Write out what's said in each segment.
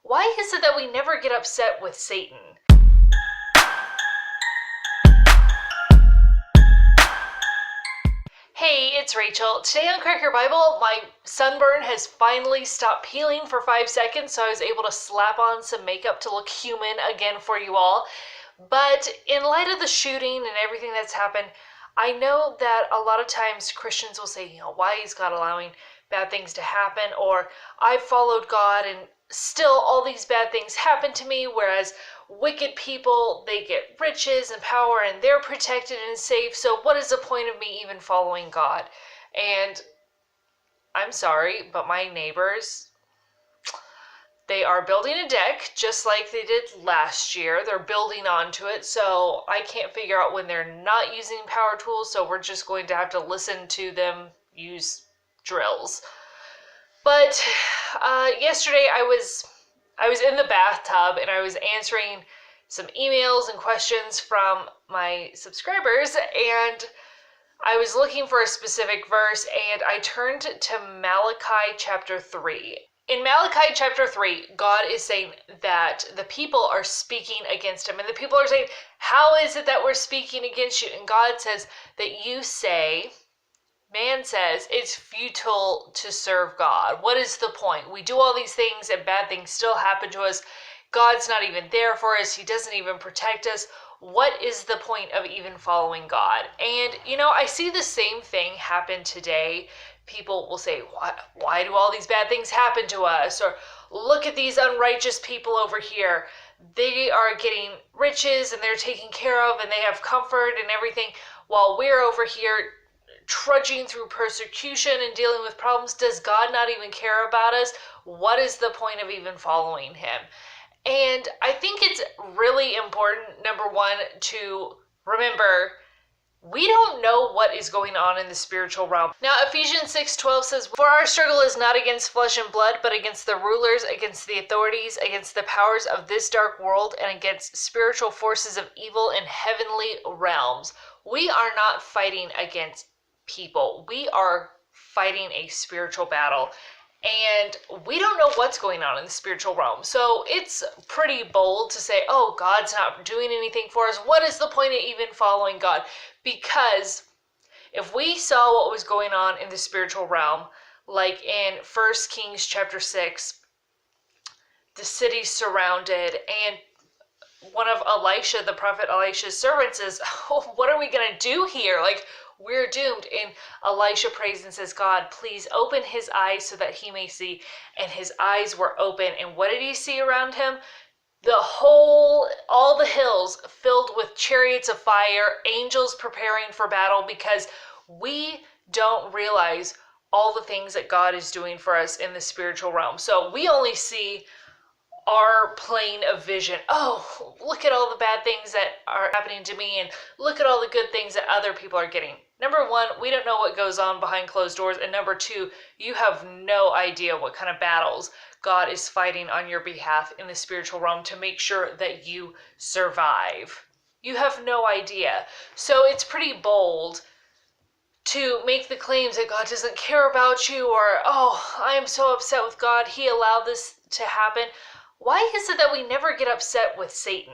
Why is it that we never get upset with Satan? Hey, it's Rachel. Today on Crack Your Bible, my sunburn has finally stopped peeling for 5 seconds, so I was able to slap on some makeup to look human again for you all. But in light of the shooting and everything that's happened, I know that a lot of times Christians will say, why is God allowing bad things to happen? Or I've followed God and still all these bad things happen to me, whereas wicked people, they get riches and power and they're protected and safe. So what is the point of me even following God? And I'm sorry, but my neighbors, they are building a deck just like they did last year. They're building onto it, so I can't figure out when they're not using power tools, so we're just going to have to listen to them use drills. But yesterday I was in the bathtub and I was answering some emails and questions from my subscribers, and I was looking for a specific verse, and I turned to Malachi chapter 3. In Malachi chapter 3, God is saying that the people are speaking against him, and the people are saying, how is it that we're speaking against you? And God says that you say, man says, it's futile to serve God. What is the point? We do all these things and bad things still happen to us. God's not even there for us. He doesn't even protect us. What is the point of even following God? And, I see the same thing happen today. People will say, why do all these bad things happen to us? Or look at these unrighteous people over here. They are getting riches and they're taken care of and they have comfort and everything, while we're over here trudging through persecution and dealing with problems. Does God not even care about us? What is the point of even following him? And I think it's really important, number one, to remember we don't know what is going on in the spiritual realm. Now, Ephesians 6:12 says, for our struggle is not against flesh and blood, but against the rulers, against the authorities, against the powers of this dark world, and against spiritual forces of evil in heavenly realms. We are not fighting against people. We are fighting a spiritual battle. And we don't know what's going on in the spiritual realm. So it's pretty bold to say, oh, God's not doing anything for us. What is the point of even following God? Because if we saw what was going on in the spiritual realm, like in 1 Kings chapter 6, the city surrounded, and one of Elisha, the prophet Elisha's servants, says, oh, what are we going to do here? Like, we're doomed. And Elisha prays and says, God, please open his eyes so that he may see. And his eyes were open. And what did he see around him? All the hills filled with chariots of fire, angels preparing for battle, because we don't realize all the things that God is doing for us in the spiritual realm. So we only see our plane of vision. Oh, look at all the bad things that are happening to me, and look at all the good things that other people are getting. Number one, we don't know what goes on behind closed doors. And number two, you have no idea what kind of battles God is fighting on your behalf in the spiritual realm to make sure that you survive. You have no idea. So it's pretty bold to make the claims that God doesn't care about you, or, oh, I am so upset with God, he allowed this to happen. Why is it that we never get upset with Satan?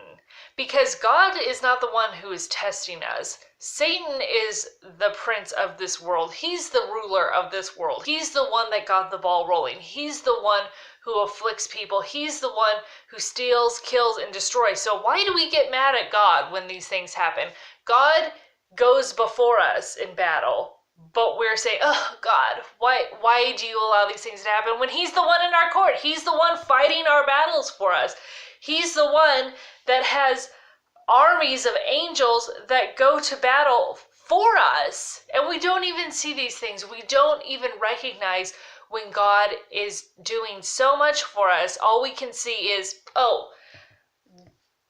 Because God is not the one who is testing us. Satan is the prince of this world. He's the ruler of this world. He's the one that got the ball rolling. He's the one who afflicts people. He's the one who steals, kills, and destroys. So why do we get mad at God when these things happen? God goes before us in battle. But we're saying, oh, God, why do you allow these things to happen when he's the one in our court? He's the one fighting our battles for us. He's the one that has armies of angels that go to battle for us. And we don't even see these things. We don't even recognize when God is doing so much for us. All we can see is, oh,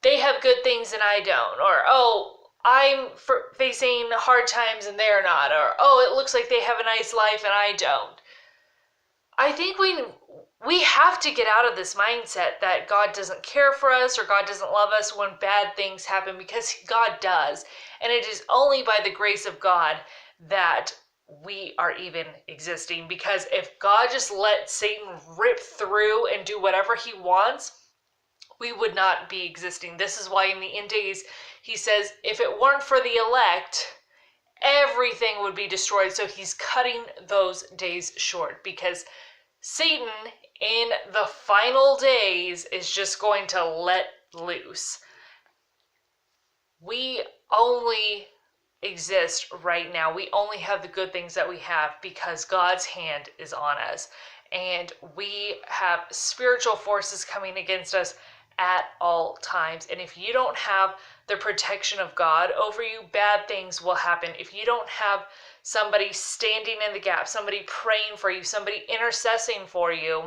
they have good things and I don't. Or, oh, I'm facing hard times and they're not. Or, oh, it looks like they have a nice life and I don't. I think we have to get out of this mindset that God doesn't care for us or God doesn't love us when bad things happen, because God does. And it is only by the grace of God that we are even existing. Because if God just let Satan rip through and do whatever he wants, we would not be existing. This is why in the end days, he says, if it weren't for the elect, everything would be destroyed. So he's cutting those days short, because Satan in the final days is just going to let loose. We only exist right now. We only have the good things that we have because God's hand is on us. And we have spiritual forces coming against us at all times. And if you don't have the protection of God over you, bad things will happen. If you don't have somebody standing in the gap, somebody praying for you, somebody intercessing for you,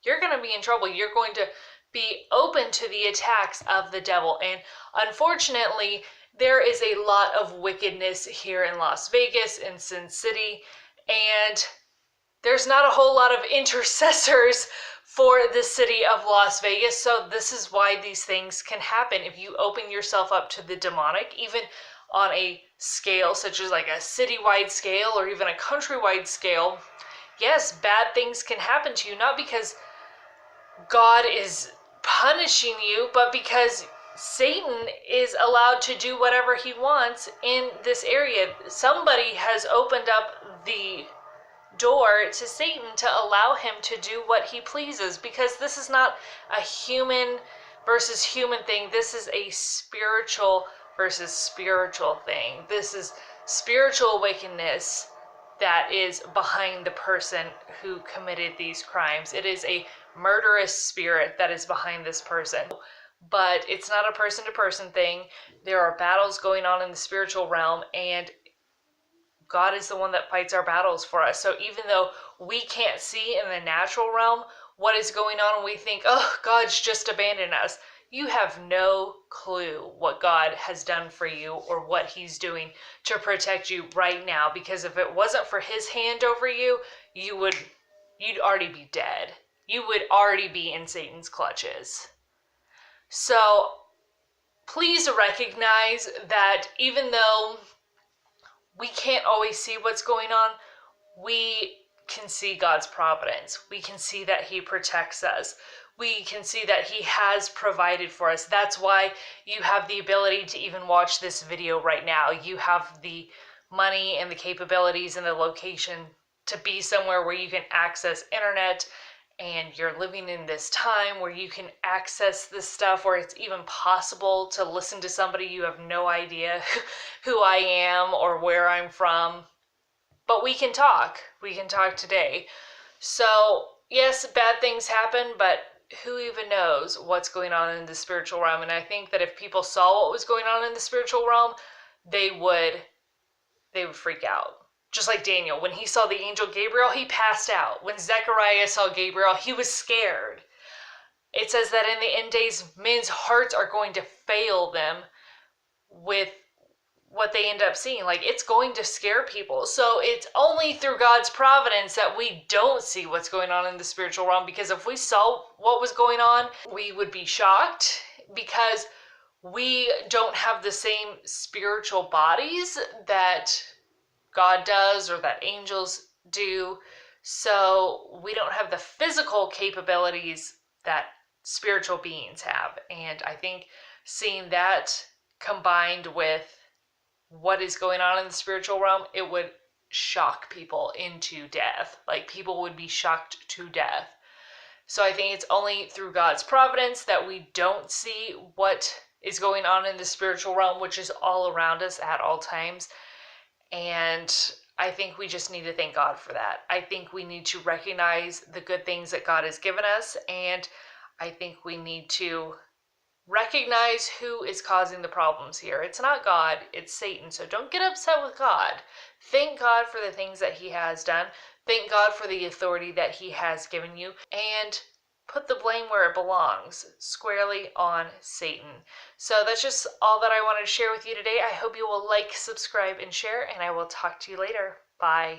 you're going to be in trouble. You're going to be open to the attacks of the devil. And unfortunately, there is a lot of wickedness here in Las Vegas, in Sin City, and there's not a whole lot of intercessors for the city of Las Vegas. So this is why these things can happen. If you open yourself up to the demonic, even on a scale such as like a citywide scale or even a countrywide scale, yes, bad things can happen to you, not because God is punishing you, but because Satan is allowed to do whatever he wants in this area. Somebody has opened up the door to Satan to allow him to do what he pleases, because this is not a human versus human thing. This is a spiritual versus spiritual thing. This is spiritual wickedness that is behind the person who committed these crimes. It is a murderous spirit that is behind this person. But it's not a person-to-person thing. There are battles going on in the spiritual realm, and God is the one that fights our battles for us. So even though we can't see in the natural realm what is going on, and we think, oh, God's just abandoned us, you have no clue what God has done for you or what he's doing to protect you right now. Because if it wasn't for his hand over you, you'd already be dead. You would already be in Satan's clutches. So please recognize that even though we can't always see what's going on, we can see God's providence. We can see that he protects us. We can see that he has provided for us. That's why you have the ability to even watch this video right now. You have the money and the capabilities and the location to be somewhere where you can access internet, and you're living in this time where you can access this stuff, where it's even possible to listen to somebody you have no idea who I am or where I'm from. But we can talk. We can talk today. So, yes, bad things happen, but who even knows what's going on in the spiritual realm? And I think that if people saw what was going on in the spiritual realm, they would freak out. Just like Daniel, when he saw the angel Gabriel, he passed out. When Zechariah saw Gabriel, he was scared. It says that in the end days, men's hearts are going to fail them with what they end up seeing. Like, it's going to scare people. So it's only through God's providence that we don't see what's going on in the spiritual realm, because if we saw what was going on, we would be shocked, because we don't have the same spiritual bodies that God does or that angels do. So we don't have the physical capabilities that spiritual beings have. And I think seeing that combined with what is going on in the spiritual realm, it would shock people into death. Like, people would be shocked to death. So I think it's only through God's providence that we don't see what is going on in the spiritual realm, which is all around us at all times. And I think we just need to thank God for that. I think we need to recognize the good things that God has given us. And I think we need to recognize who is causing the problems here. It's not God, it's Satan. So don't get upset with God. Thank God for the things that he has done. Thank God for the authority that he has given you. And put the blame where it belongs, squarely on Satan. So that's just all that I wanted to share with you today. I hope you will like, subscribe, and share, and I will talk to you later. Bye.